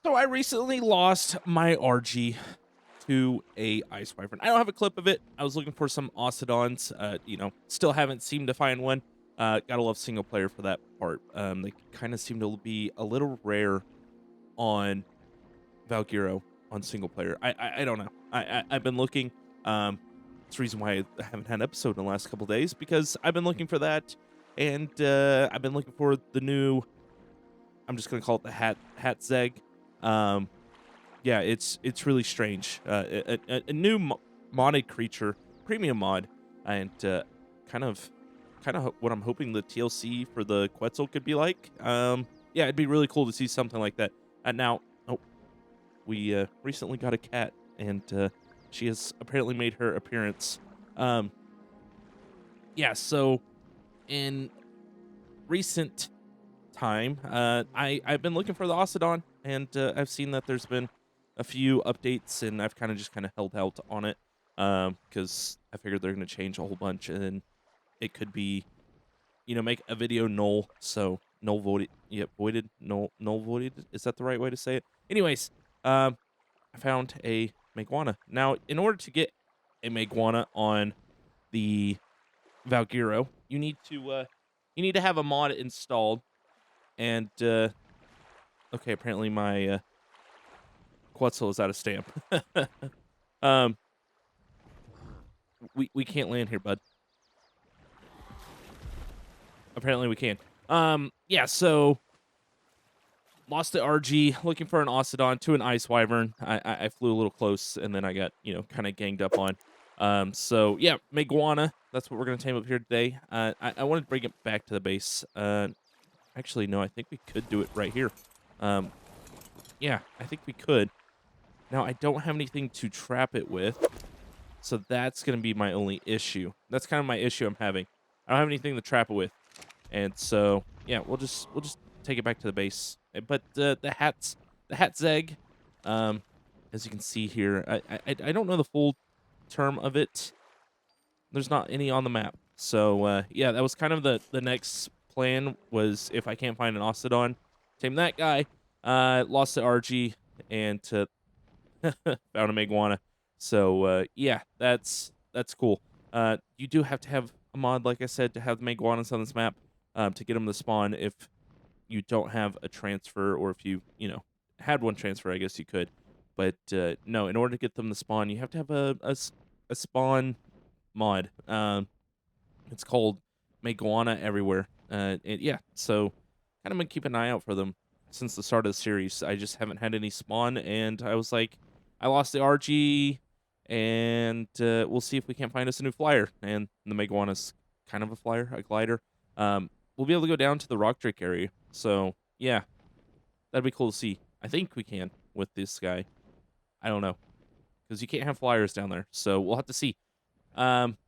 So I recently lost my RG to a ice wyvern. I don't have a clip of it. I was looking for some Ocedons. Still haven't seemed to find one. Gotta love single player for that part. They kind of seem to be a little rare on Valguero on single player. I don't know. I've been looking. It's the reason why I haven't had an episode in the last couple days because I've been looking for that, and I've been looking for the new. I'm just gonna call it the hat zeg. Um, yeah, it's really strange. A new modded creature, premium mod, and kind of what I'm hoping the TLC for the Quetzal could be like. Yeah, it'd be really cool to see something like that. Now, oh, we recently got a cat, and she has apparently made her appearance. Um, yeah, so in recent time, I've been looking for the Ocedon, and I've seen that there's been a few updates, and I've kind of held out on it because I figured they're going to change a whole bunch, and then it could be make a video null. So null voided, yeah, voided, null voided. Is that the right way to say it? Anyways, I found a Maeguana. Now, in order to get a Maeguana on the Valguero, you need to have a mod installed, and okay, apparently my Quetzal is out of stamp. um, we can't land here, bud. Apparently we can. Yeah, so lost the RG, looking for an Ocedon to an Ice Wyvern. I flew a little close, and then I got, kind of ganged up on. So yeah, Maeguana, that's what we're gonna tame up here today. I wanted to bring it back to the base. Actually, no, I think we could do it right here. Um, yeah, I think we could. Now, I don't have anything to trap it with, so that's gonna be my only issue. That's kind of my issue I'm having. I don't have anything to trap it with. And so, yeah, we'll just take it back to the base. But the hat zeg, um, as you can see here, I don't know the full term of it. There's not any on the map. So yeah, that was kind of the next plan was if I can't find an Ocedon, tame that guy. Lost the RG and found a Maeguana. So yeah, that's cool. You do have to have a mod, like I said, to have the Maeguanas on this map to get them to spawn. If you don't have a transfer, or if you had one transfer, I guess you could. But no, in order to get them to spawn, you have to have a spawn mod. It's called Maeguana Everywhere. And yeah, so kind of been keeping an eye out for them since the start of the series. I just haven't had any spawn, and I was like, I lost the RG, and we'll see if we can't find us a new flyer. And the Maeguana's kind of a flyer, a glider. We'll be able to go down to the Rock Drake area. So yeah, that'd be cool to see. I think we can with this guy. I don't know because you can't have flyers down there. So we'll have to see. Um,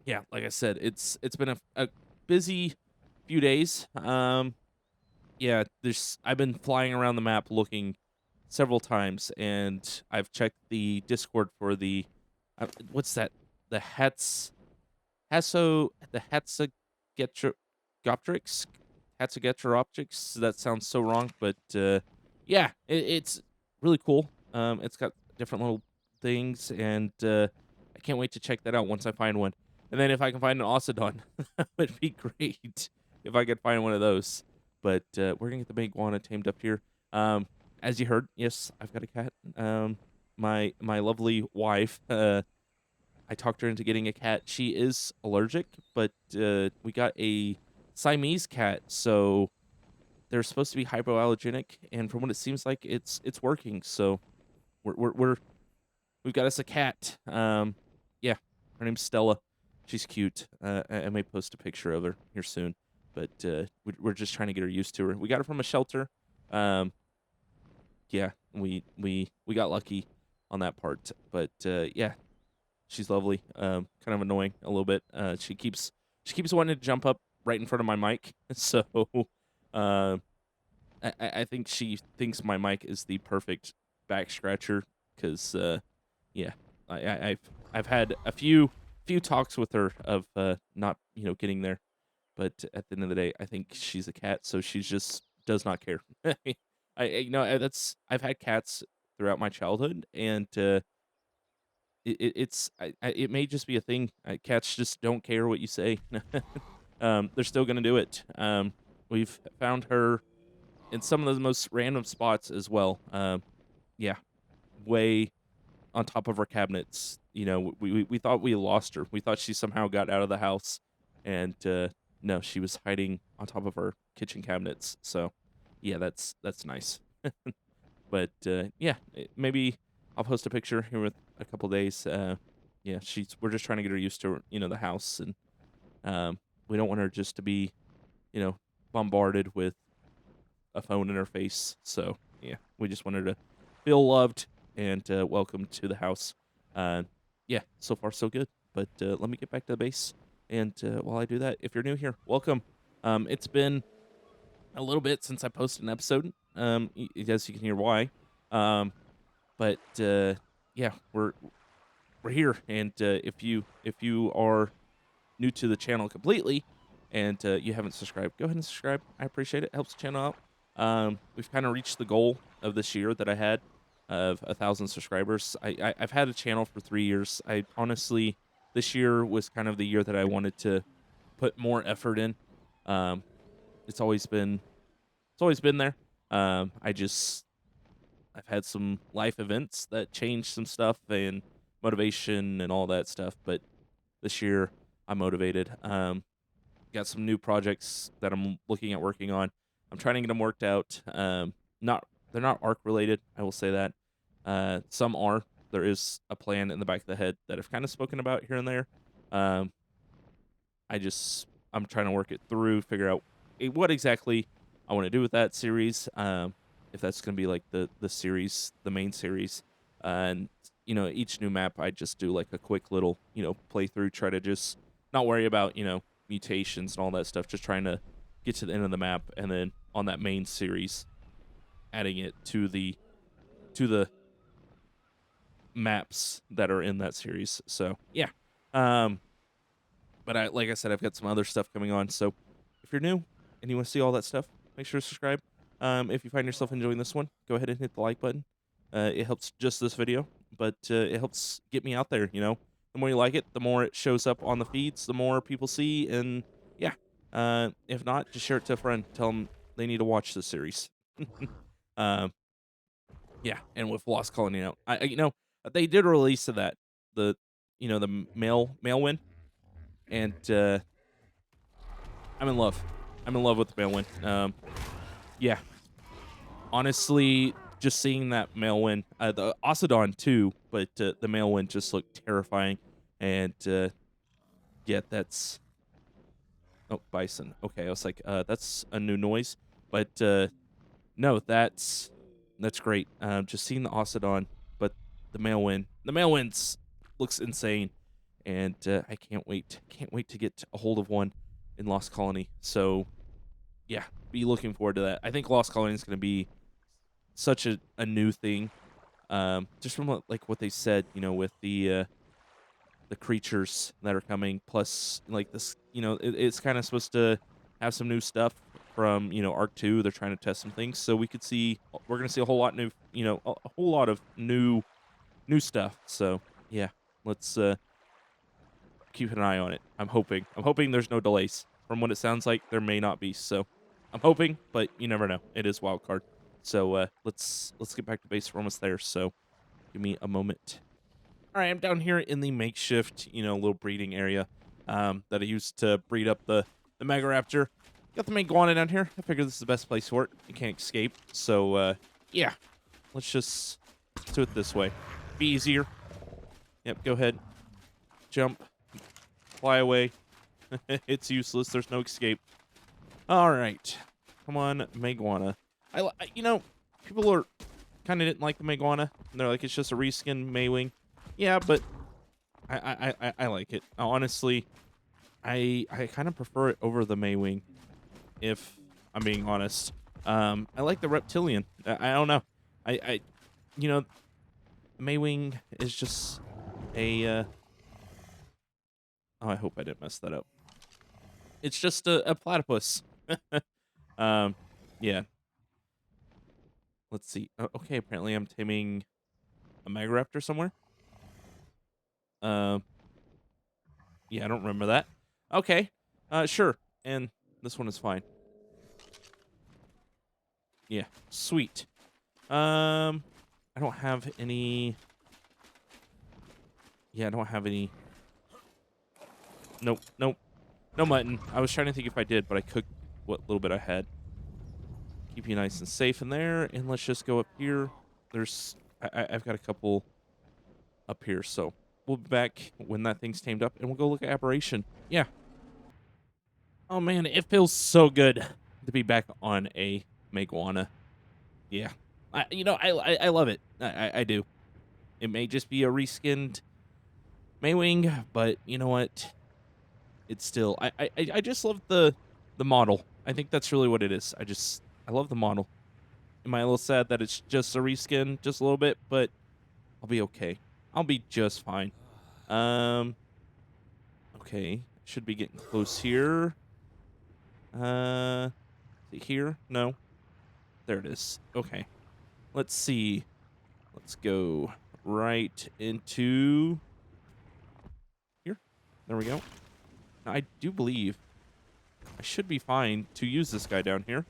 yeah, like I said, it's been a busy few days. Yeah, I've been flying around the map looking several times, and I've checked the Discord for the what's that? The Hatsogetrix Hatsogetrix. That sounds so wrong, but yeah, it's really cool. It's got different little things, and I can't wait to check that out once I find one. And then if I can find an Ocedon, that would be great if I could find one of those. But we're gonna get the Maeguana tamed up here. As you heard, yes, I've got a cat. My lovely wife. I talked her into getting a cat. She is allergic, but we got a Siamese cat, so they're supposed to be hypoallergenic, and from what it seems like, it's working. So we've got us a cat. Yeah, her name's Stella. She's cute. I may post a picture of her here soon, but we're just trying to get her used to her. We got her from a shelter. Um, yeah, we got lucky on that part, but yeah, she's lovely. Kind of annoying a little bit. She keeps wanting to jump up right in front of my mic, so uh, I think she thinks my mic is the perfect back scratcher because yeah, I've had a few talks with her of not getting there, but at the end of the day, I think she's a cat, so she just does not care. that's I've had cats throughout my childhood, and it may just be a thing. Cats just don't care what you say. They're still gonna do it. We've found her in some of the most random spots as well. Yeah, way on top of our cabinets. We thought we lost her. We thought she somehow got out of the house, and no, she was hiding on top of our kitchen cabinets. So, yeah, that's nice. But yeah, maybe I'll post a picture here with a couple days. Yeah, she's we're just trying to get her used to the house, and we don't want her just to be you know bombarded with a phone in her face. So yeah, we just want her to feel loved and welcome to the house. Uh, yeah, so far so good. But let me get back to the base, and while I do that, if you're new here, welcome. It's been a little bit since I posted an episode. As you can hear why. Um, but yeah, we're here, and if you are new to the channel completely and you haven't subscribed, go ahead and subscribe. I appreciate it. Helps the channel out. We've kind of reached the goal of this year that I had of 1,000 subscribers. I've had a channel for 3 years. I honestly, this year was kind of the year that I wanted to put more effort in. Um, it's always been there. I just I've had some life events that changed some stuff and motivation and all that stuff. But this year I'm motivated. Got some new projects that I'm looking at working on. I'm trying to get them worked out. Not they're not arc related. I will say that. Some are. There is a plan in the back of the head that I've kind of spoken about here and there. Um, I'm trying to work it through, figure out what exactly I want to do with that series. If that's going to be like the series, the main series, and each new map, I just do like a quick little playthrough, try to just not worry about mutations and all that stuff, just trying to get to the end of the map, and then on that main series, adding it to the maps that are in that series. So yeah. Um, but like I said, I've got some other stuff coming on. So if you're new and you want to see all that stuff, make sure to subscribe. If you find yourself enjoying this one, go ahead and hit the like button. It helps just this video, but it helps get me out there. The more you like it, the more it shows up on the feeds, the more people see, and yeah. If not, just share it to a friend. Tell them they need to watch this series. um, yeah, and with Lost Colony out, they did release to that the mail win, and I'm in love. I'm in love with the male win. Yeah, honestly, just seeing that male win, the Osidon too, but the male win just looked terrifying. And yeah, that's bison. Okay, I was like, that's a new noise, but no, that's great. Just seeing the Osidon, but the male wins looks insane, and I can't wait to get a hold of one in Lost Colony. So yeah, be looking forward to that. I think Lost Colony is going to be such a new thing. Just from what they said, with the creatures that are coming, plus like this, it's kind of supposed to have some new stuff from Arc 2. They're trying to test some things, so we're going to see a whole lot new, a whole lot of new stuff. So yeah, let's keep an eye on it. I'm hoping there's no delays. From what it sounds like, there may not be. So I'm hoping, but you never know. It is wild card. So let's get back to base. We're almost there. So give me a moment. All right, I'm down here in the makeshift, little breeding area that I used to breed up the Megaraptor. Got the Maeguana down here. I figured this is the best place for it. You can't escape. So yeah, let's do it this way. Be easier. Yep, go ahead. Jump. Fly away. It's useless. There's no escape. All right. Come on, Maeguana. People are kind of didn't like the Maeguana. And they're like, it's just a reskin Maywing. Yeah, but I like it. Honestly, I kind of prefer it over the Maywing, if I'm being honest. I like the Reptilian. I don't know. I you know, Maywing is just a oh, I hope I didn't mess that up. It's just a platypus. Um, yeah. Let's see. Okay, apparently I'm taming a Megaraptor somewhere. Um, yeah, I don't remember that. Okay, sure. And this one is fine. Yeah, sweet. I don't have any. Yeah, I don't have any. Nope, nope, no mutton. I was trying to think if I did, but I cooked what little bit I had. Keep you nice and safe in there, and let's just go up here. There's, I've got a couple up here, so we'll be back when that thing's tamed up, and we'll go look at Aberration. Yeah. Oh man, it feels so good to be back on a Maeguana. Yeah. I love it. I do. It may just be a reskinned Maywing, but you know what? It's still I just love the model. I think that's really what it is. I love the model. Am I a little sad that it's just a reskin, just a little bit, but I'll be okay. I'll be just fine. Um okay. Should be getting close here. Is it here? No. There it is. Okay. Let's see. Let's go right into here. There we go. Now, I do believe I should be fine to use this guy down here.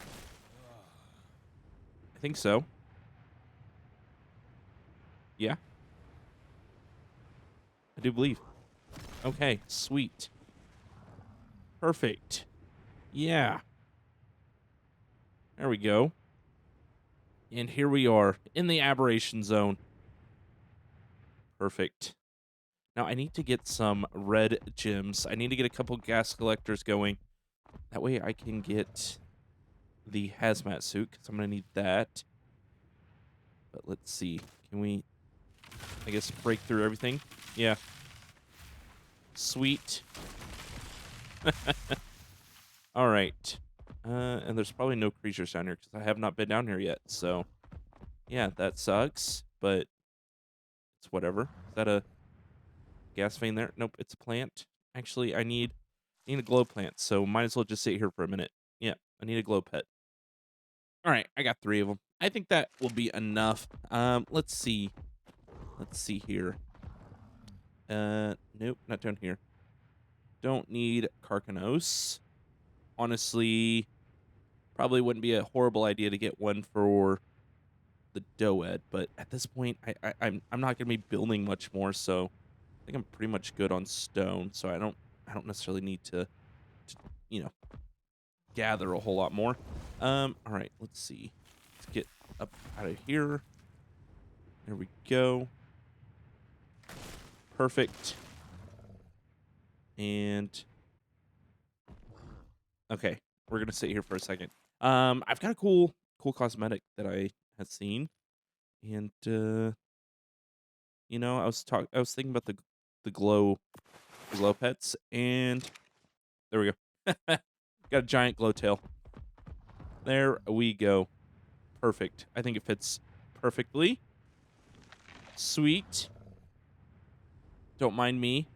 I think so. Yeah, I do believe. Okay, sweet. Perfect. Yeah. There we go. And here we are in the aberration zone. Perfect. Now, I need to get some red gems. I need to get a couple gas collectors going. That way I can get the hazmat suit, because I'm going to need that. But let's see. Can we, I guess, break through everything? Yeah. Sweet. All right. And there's probably no creatures down here, because I have not been down here yet. So, yeah, that sucks. But it's whatever. Is that a gas vein there? Nope, it's a plant. Actually, I need a glow plant, so might as well just sit here for a minute. Yeah, I need a glow pet. All right, I got 3 of them. I think that will be enough. Let's see. Let's see here. Nope, not down here. Don't need Carcanos. Honestly, probably wouldn't be a horrible idea to get one for the Doed, but at this point, I'm not gonna be building much more, so I think I'm pretty much good on stone. So I don't necessarily need to you know gather a whole lot more. All right, let's see. Let's get up out of here. There we go. Perfect. And okay, we're gonna sit here for a second. I've got a cool cosmetic that I had seen, and I was thinking about the glow pets, and there we go. Got a giant glow tail. There we go. Perfect. I think it fits perfectly. Sweet. Don't mind me.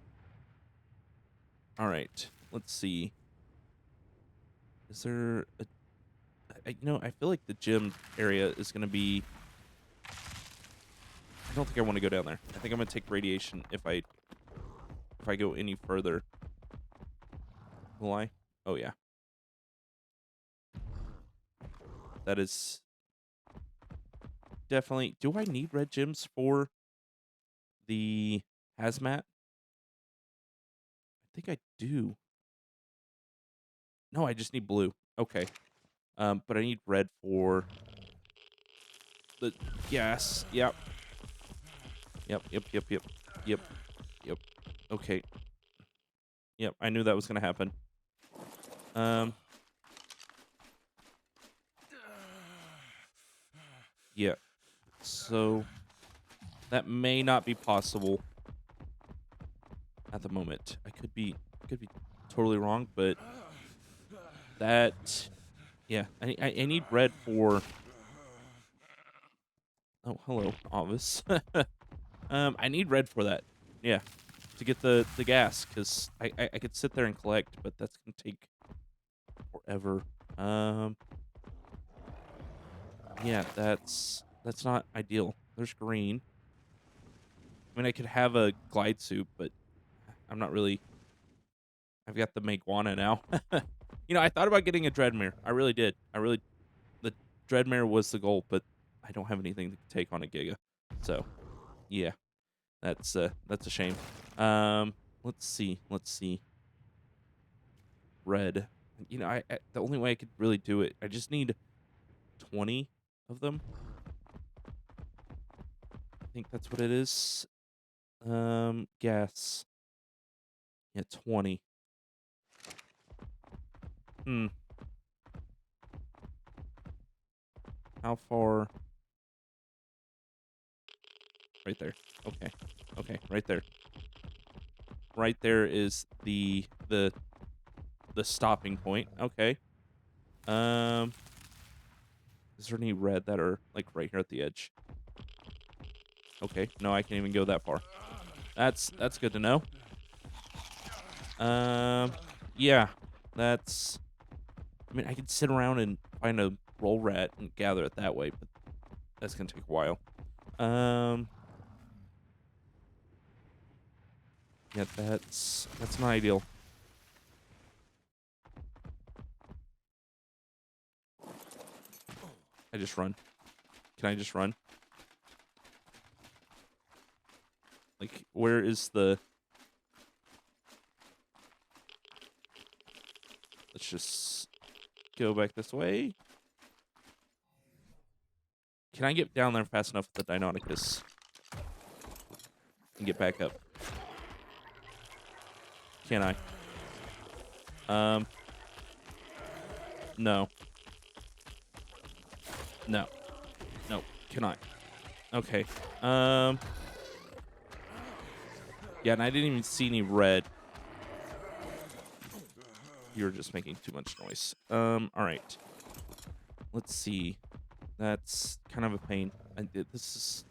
All right. Let's see. Is there a I feel like the gym area is going to be I don't think I want to go down there. I think I'm going to take radiation if I go any further. Will I? Oh yeah. That is definitely. Do I need red gems for the hazmat? I think I do. No, I just need blue. Okay. But I need red for the gas. Yep. Yep. Yep. Yep. Yep. Yep. Yep. Okay. Yep. I knew that was gonna happen. Um. Yeah. So that may not be possible at the moment. I could be totally wrong, but that yeah. I need red for. Oh, hello, Obvious. I need red for that. Yeah, to get the gas, because I could sit there and collect, but that's gonna take forever. Yeah, that's not ideal. There's green. I mean, I could have a glide suit, but I'm not really. I've got the Maeguana now. I thought about getting a Dreadmere. I really did. The Dreadmere was the goal, but I don't have anything to take on a Giga. So, yeah, that's a shame. Um, let's see. Let's see. Red. The only way I could really do it, I just need 20 of them. I think that's what it is. Gas. Yeah, 20. Hmm. How far? Right there. Okay. Okay, right there. Right there is the stopping point. Okay. Um, is there any red that are like right here at the edge? Okay. No, I can't even go that far. That's good to know. Yeah. That's I mean, I could sit around and find a roll rat and gather it that way, but that's gonna take a while. Um, yeah, that's not ideal. I just run. Can I just run? Like, where is the? Let's just go back this way. Can I get down there fast enough with the Deinonychus and get back up? Can I? Um, no. No. No. Can I? Okay. Yeah, and I didn't even see any red. You're just making too much noise. All right. Let's see. That's kind of a pain. This is.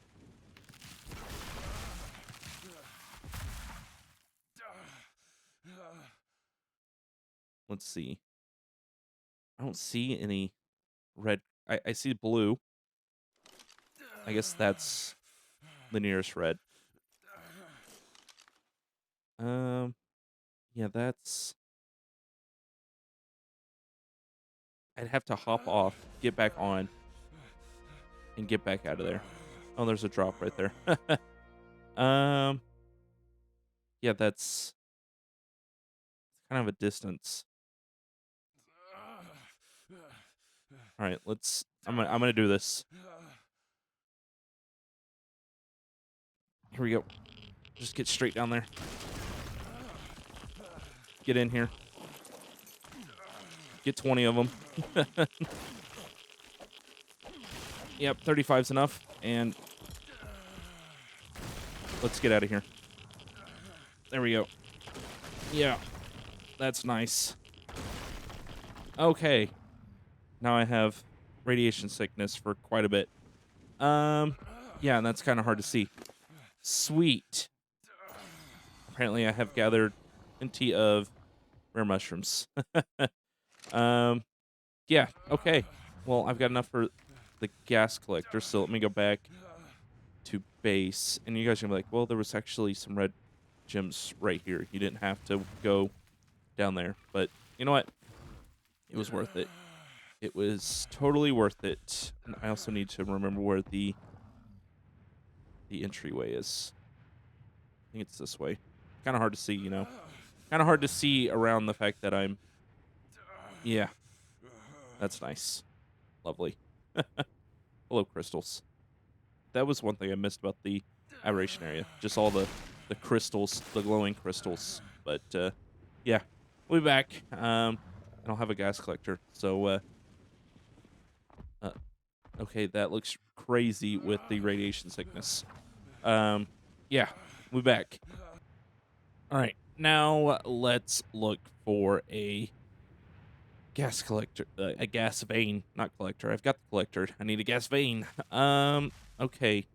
Let's see. I don't see any red. I see blue. I guess that's the nearest red. Yeah, that's. I'd have to hop off, get back on, and get back out of there. Oh, there's a drop right there. um, yeah, that's kind of a distance. All right, let's. I'm gonna do this. Here we go. Just get straight down there. Get in here. Get 20 of them. Yep, 35's enough. And let's get out of here. There we go. Yeah, that's nice. Okay. Now I have radiation sickness for quite a bit. Yeah, and that's kind of hard to see. Sweet. Apparently I have gathered plenty of rare mushrooms. Yeah, okay. Well, I've got enough for the gas collector, so let me go back to base. And you guys are gonna be like, well, there was actually some red gems right here. You didn't have to go down there. But you know what? It was worth it. It was totally worth it. And I also need to remember where the entryway is. I think it's this way. Kind of hard to see, Kind of hard to see around the fact that I'm. Yeah, that's nice. Lovely. Hello, crystals. That was one thing I missed about the aberration area. Just all the crystals, the glowing crystals. But yeah, we'll be back. And I'll have a gas collector. So okay, that looks crazy with the radiation sickness. Yeah, we'll be back. All right, now let's look for a gas collector, a gas vein, not collector. I've got the collector. I need a gas vein. Okay.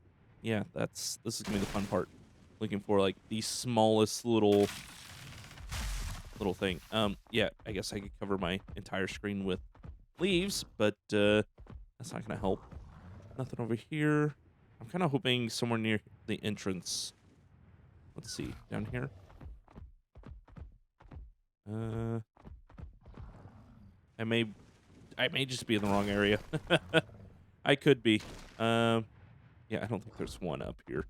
Yeah, this is gonna be the fun part. Looking for like the smallest little thing. Yeah, I guess I could cover my entire screen with leaves, but that's not gonna help. Nothing over here. I'm kind of hoping somewhere near the entrance. Let's see. Down here. I may just be in the wrong area. I could be. Yeah, I don't think there's one up here.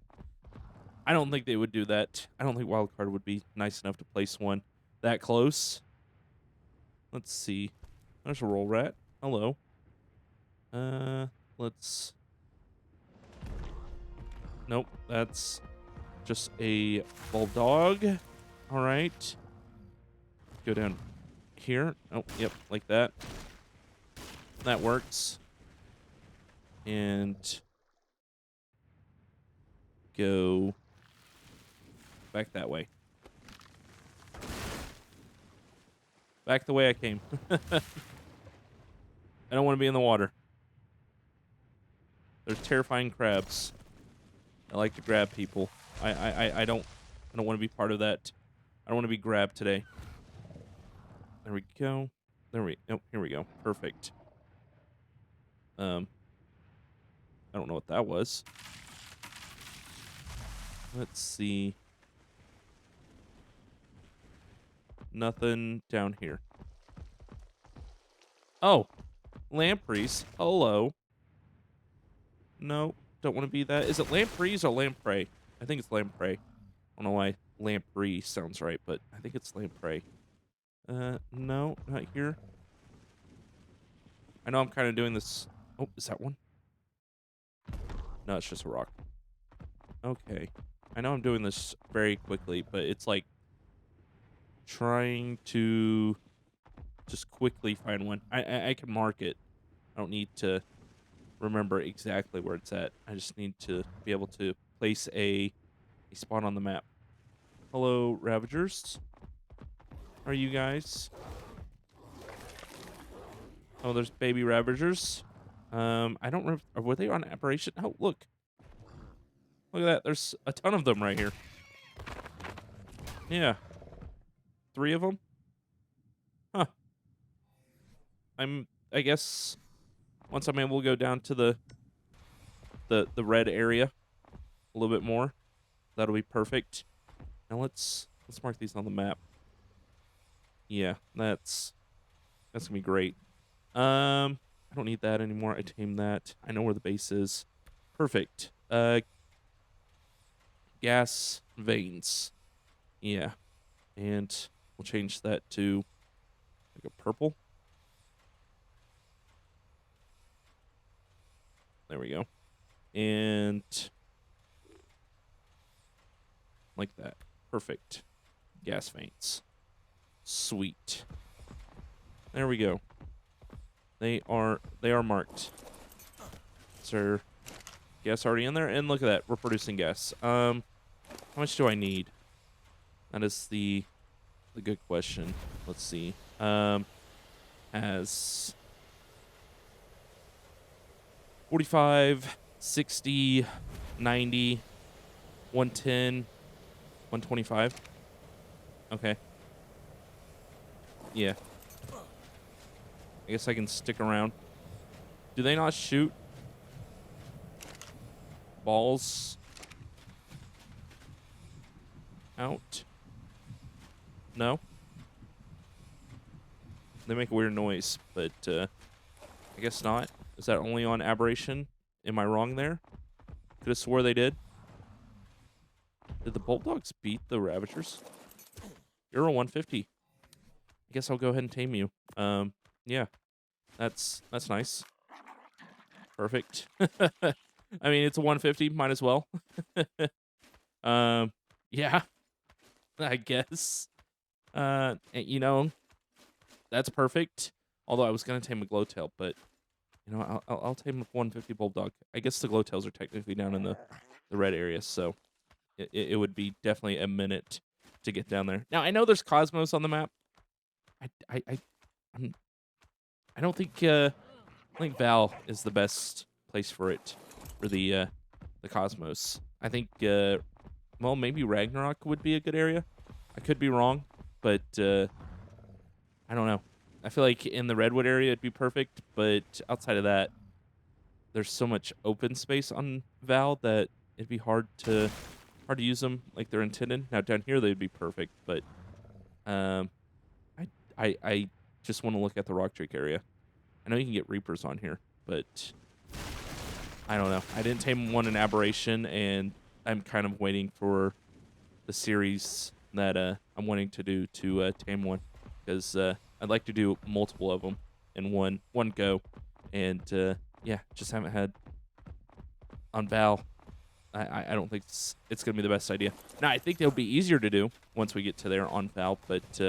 I don't think they would do that. I don't think Wildcard would be nice enough to place one that close. Let's see. There's a roll rat. Hello. Let's... Nope, that's just a bulldog. All right. Go down here. Oh, yep, like that. That works. And go back that way. Back the way I came. I don't want to be in the water. There's terrifying crabs. I like to grab people. I don't want to be part of that. I don't want to be grabbed today. There we go. Oh, here we go. Perfect. I don't know what that was. Let's see. Nothing down here. Oh, lampreys. Hello. No, don't want to be that. Is it lampreys or lamprey? I think it's lamprey. I don't know why lamprey sounds right, but I think it's lamprey. No, not here. I know I'm kind of doing this. Oh, is that one? No, it's just a rock. Okay. I know I'm doing this very quickly, but it's like trying to just quickly find one. I can mark it. I don't need to remember exactly where it's at. I just need to be able to place a spot on the map. Hello, Ravagers. How are you guys? Oh, there's baby Ravagers. I don't remember. Were they on Aberration? Oh, look. Look at that. There's a ton of them right here. Yeah. 3 of them? Huh. I guess once I'm able to go down to the red area a little bit more, that'll be perfect. Now let's mark these on the map. Yeah, that's gonna be great. I don't need that anymore. I tamed that. I know where the base is. Perfect. Gas veins. Yeah. And we'll change that to like a purple. There we go. And like that. Perfect. Gas veins. Sweet. There we go. They are marked. Is there gas already in there? And look at that. We're producing gas. How much do I need? That is the good question. Let's see. Has 45, 60, 90, 110, 125. Okay. Yeah. I guess I can stick around. Do they not shoot balls out? No? They make a weird noise, but I guess not. Is that only on Aberration? Am I wrong there? Could have swore they did. Did the Bulldogs beat the Ravagers? You're a 150. I guess I'll go ahead and tame you. Yeah. That's nice. Perfect. I mean, it's a 150, might as well. Yeah. I guess. You know, that's perfect. Although I was gonna tame a glowtail, but you know, I'll tame a 150 bulldog. I guess the glowtails are technically down in the red area, so it would be definitely a minute to get down there. Now I know there's cosmos on the map. I don't think Val is the best place for it, for the cosmos. I think well, maybe Ragnarok would be a good area. I could be wrong, but I don't know. I feel like in the Redwood area it'd be perfect, but outside of that, there's so much open space on Val that it'd be hard to use them like they're intended. Now down here they'd be perfect, but um, I just want to look at the rock drake area. I know you can get reapers on here, but I don't know. I didn't tame one in Aberration, and I'm kind of waiting for the series that I'm wanting to do to tame one, because I'd like to do multiple of them in one go, and yeah, just haven't had on Val. I don't think it's gonna be the best idea. Now I think they'll be easier to do once we get to there on Val, but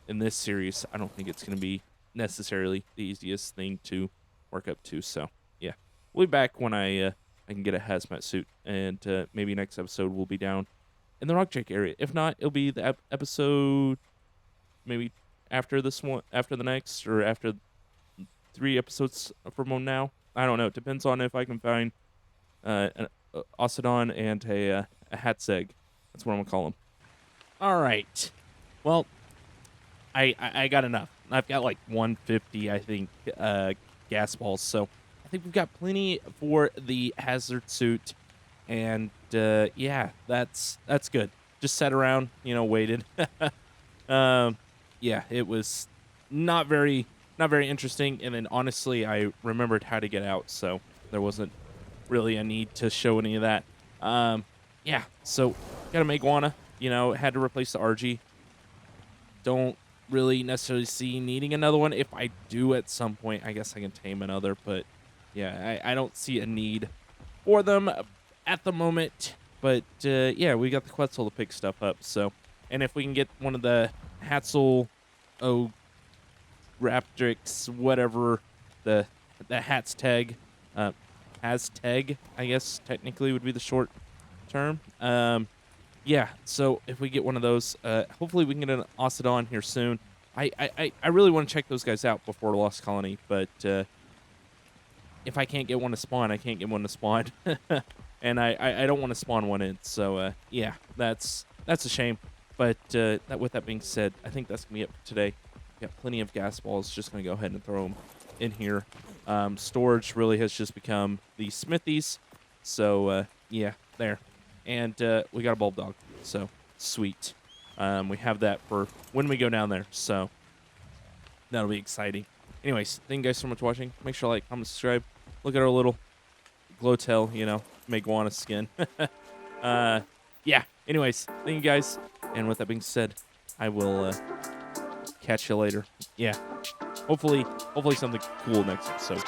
in this series, I don't think it's gonna be necessarily the easiest thing to work up to. So yeah, we'll be back when I can get a hazmat suit, and maybe next episode we'll be down in the rock drake area. If not, it'll be the episode maybe after this one, after the next, or after 3 episodes from now. I don't know. It depends on if I can find an Osidon and a Hatseg. That's what I'm gonna call them. All right. Well, I got enough. I've got like 150, I think, gas balls. So I think we've got plenty for the hazard suit. And yeah, that's good. Just sat around, waited. Yeah, it was not very interesting. And then honestly, I remembered how to get out, so there wasn't really a need to show any of that. Yeah, so got a Maeguana. Had to replace the RG. Don't really necessarily see needing another one. If I do at some point, I guess I can tame another. But yeah, I don't see a need for them at the moment. But yeah, we got the Quetzal to pick stuff up. So, and if we can get one of the Hatzel, Raptrix, whatever the Hats tag, Hazteg, I guess technically would be the short term. Yeah, so if we get one of those, hopefully we can get an Osidon here soon. I really want to check those guys out before Lost Colony, but if I can't get one to spawn, I can't get one to spawn. And I don't want to spawn one in, so yeah, that's a shame. But with that being said, I think that's going to be it for today. Got plenty of gas balls, just going to go ahead and throw them in here. Storage really has just become the smithies, so yeah, there. And we got a bulb dog, so sweet. We have that for when we go down there, so that'll be exciting. Anyways, thank you guys so much for watching. Make sure to like, comment, subscribe. Look at our little Glowtail, Maeguana skin. Yeah, anyways, thank you guys. And with that being said, I will catch you later. Yeah, hopefully something cool next episode.